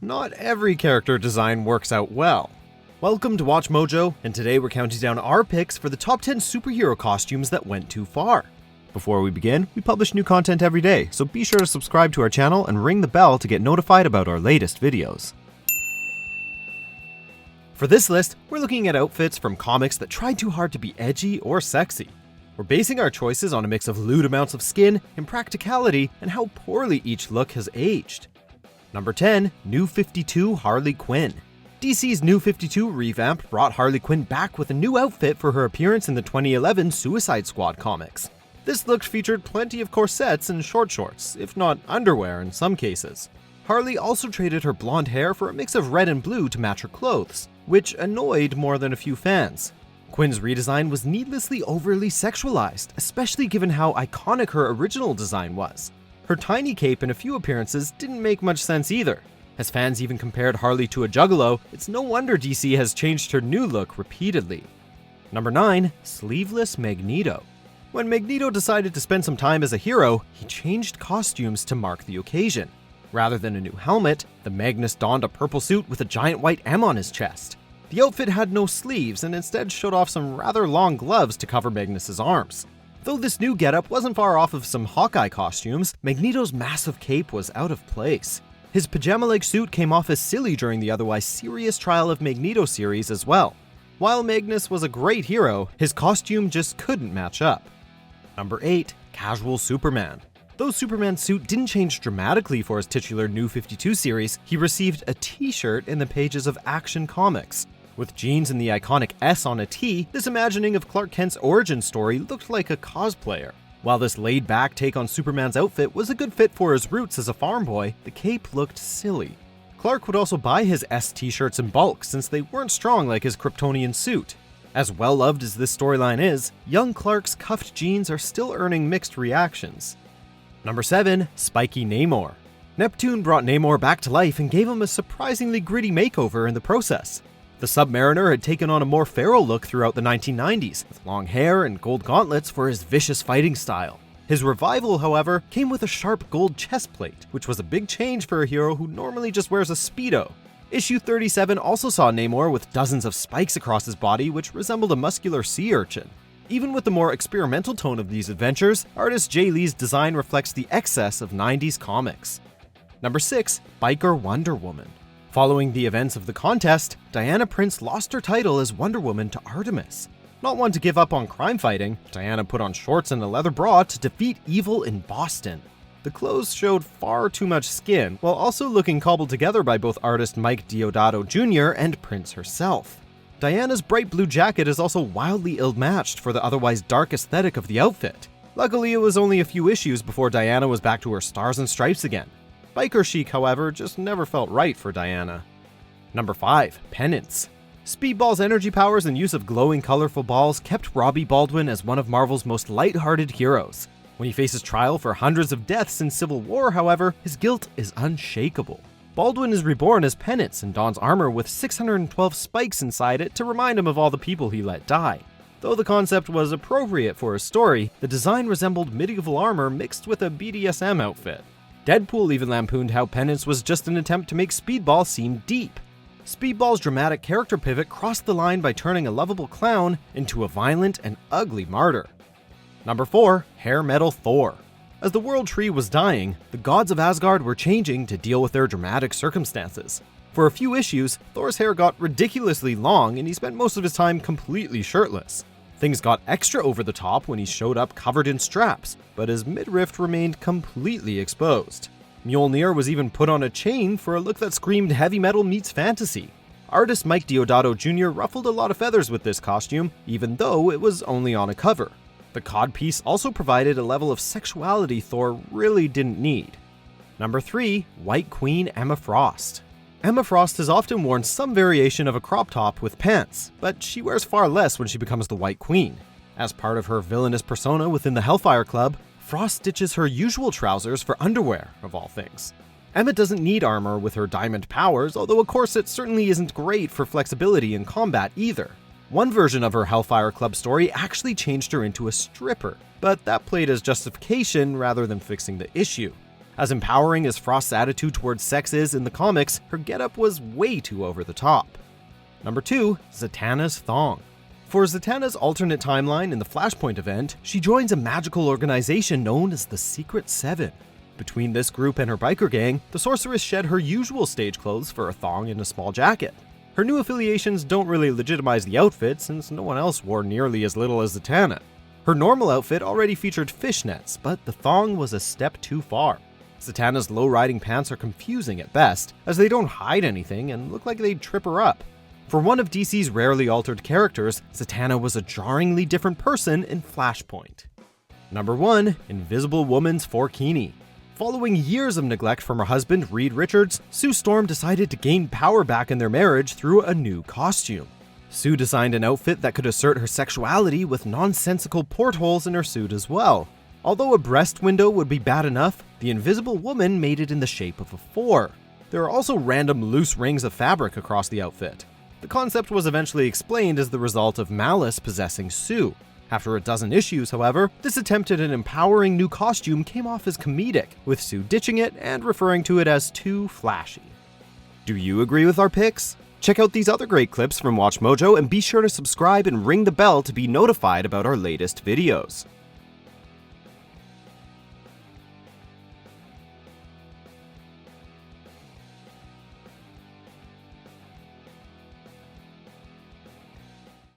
not every character design works out well. Welcome to Watch Mojo, and today we're counting down our picks for the top 10 superhero costumes that went too far. Before we begin, we publish new content every day, so be sure to subscribe to our channel and ring the bell to get notified about our latest videos. For this list, we're looking at outfits from comics that tried too hard to be edgy or sexy. We're basing our choices on a mix of lewd amounts of skin, impracticality, and how poorly each look has aged. Number 10. New 52 Harley Quinn. DC's New 52 revamp brought Harley Quinn back with a new outfit for her appearance in the 2011 Suicide Squad comics. This look featured plenty of corsets and short shorts, if not underwear in some cases. Harley also traded her blonde hair for a mix of red and blue to match her clothes, which annoyed more than a few fans. Quinn's redesign was needlessly overly sexualized, especially given how iconic her original design was. Her tiny cape in a few appearances didn't make much sense either. As fans even compared Harley to a juggalo, it's no wonder DC has changed her new look repeatedly. Number 9. Sleeveless Magneto. When Magneto decided to spend some time as a hero, he changed costumes to mark the occasion. Rather than a new helmet, the Magnus donned a purple suit with a giant white M on his chest. The outfit had no sleeves and instead showed off some rather long gloves to cover Magnus's arms. Though this new getup wasn't far off of some Hawkeye costumes, Magneto's massive cape was out of place. His pajama-like suit came off as silly during the otherwise serious Trial of Magneto series as well. While Magnus was a great hero, his costume just couldn't match up. Number 8. Casual Superman. Though Superman's suit didn't change dramatically for his titular New 52 series, he received a t-shirt in the pages of Action Comics. With jeans and the iconic S on a T, this imagining of Clark Kent's origin story looked like a cosplayer. While this laid-back take on Superman's outfit was a good fit for his roots as a farm boy, the cape looked silly. Clark would also buy his S t-shirts in bulk since they weren't strong like his Kryptonian suit. As well-loved as this storyline is, young Clark's cuffed jeans are still earning mixed reactions. Number 7. Spiky Namor. Neptune brought Namor back to life and gave him a surprisingly gritty makeover in the process. The Submariner had taken on a more feral look throughout the 1990s, with long hair and gold gauntlets for his vicious fighting style. His revival, however, came with a sharp gold chest plate, which was a big change for a hero who normally just wears a Speedo. Issue 37 also saw Namor with dozens of spikes across his body, which resembled a muscular sea urchin. Even with the more experimental tone of these adventures, artist Jay Lee's design reflects the excess of 90s comics. Number 6. Biker Wonder Woman. Following the events of the contest, Diana Prince lost her title as Wonder Woman to Artemis. Not one to give up on crime fighting, Diana put on shorts and a leather bra to defeat evil in Boston. The clothes showed far too much skin, while also looking cobbled together by both artist Mike Deodato Jr. and Prince herself. Diana's bright blue jacket is also wildly ill-matched for the otherwise dark aesthetic of the outfit. Luckily, it was only a few issues before Diana was back to her stars and stripes again. Biker chic, however, just never felt right for Diana. Number 5. Penance. Speedball's energy powers and use of glowing, colorful balls kept Robbie Baldwin as one of Marvel's most light-hearted heroes. When he faces trial for hundreds of deaths in Civil War, however, his guilt is unshakable. Baldwin is reborn as Penance and dons armor with 612 spikes inside it to remind him of all the people he let die. Though the concept was appropriate for his story, the design resembled medieval armor mixed with a BDSM outfit. Deadpool even lampooned how Penance was just an attempt to make Speedball seem deep. Speedball's dramatic character pivot crossed the line by turning a lovable clown into a violent and ugly martyr. Number 4. Hair Metal Thor. As the World Tree was dying, the gods of Asgard were changing to deal with their dramatic circumstances. For a few issues, Thor's hair got ridiculously long and he spent most of his time completely shirtless. Things got extra over the top when he showed up covered in straps, but his midriff remained completely exposed. Mjolnir was even put on a chain for a look that screamed heavy metal meets fantasy. Artist Mike Deodato Jr. ruffled a lot of feathers with this costume, even though it was only on a cover. The codpiece also provided a level of sexuality Thor really didn't need. Number 3. White Queen Emma Frost. Emma Frost has often worn some variation of a crop top with pants, but she wears far less when she becomes the White Queen. As part of her villainous persona within the Hellfire Club, Frost ditches her usual trousers for underwear, of all things. Emma doesn't need armor with her diamond powers, although a corset certainly isn't great for flexibility in combat either. One version of her Hellfire Club story actually changed her into a stripper, but that played as justification rather than fixing the issue. As empowering as Frost's attitude towards sex is in the comics, her getup was way too over the top. Number 2, Zatanna's thong. For Zatanna's alternate timeline in the Flashpoint event, she joins a magical organization known as the Secret Seven. Between this group and her biker gang, the sorceress shed her usual stage clothes for a thong and a small jacket. Her new affiliations don't really legitimize the outfit since no one else wore nearly as little as Zatanna. Her normal outfit already featured fishnets, but the thong was a step too far. Zatanna's low-riding pants are confusing at best, as they don't hide anything and look like they'd trip her up. For one of DC's rarely altered characters, Zatanna was a jarringly different person in Flashpoint. Number 1, Invisible Woman's Forkini. Following years of neglect from her husband, Reed Richards, Sue Storm decided to gain power back in their marriage through a new costume. Sue designed an outfit that could assert her sexuality with nonsensical portholes in her suit as well. Although a breast window would be bad enough, the Invisible Woman made it in the shape of a 4. There are also random loose rings of fabric across the outfit. The concept was eventually explained as the result of Malice possessing Sue. After a dozen issues, however, this attempt at an empowering new costume came off as comedic, with Sue ditching it and referring to it as too flashy. Do you agree with our picks? Check out these other great clips from WatchMojo and be sure to subscribe and ring the bell to be notified about our latest videos.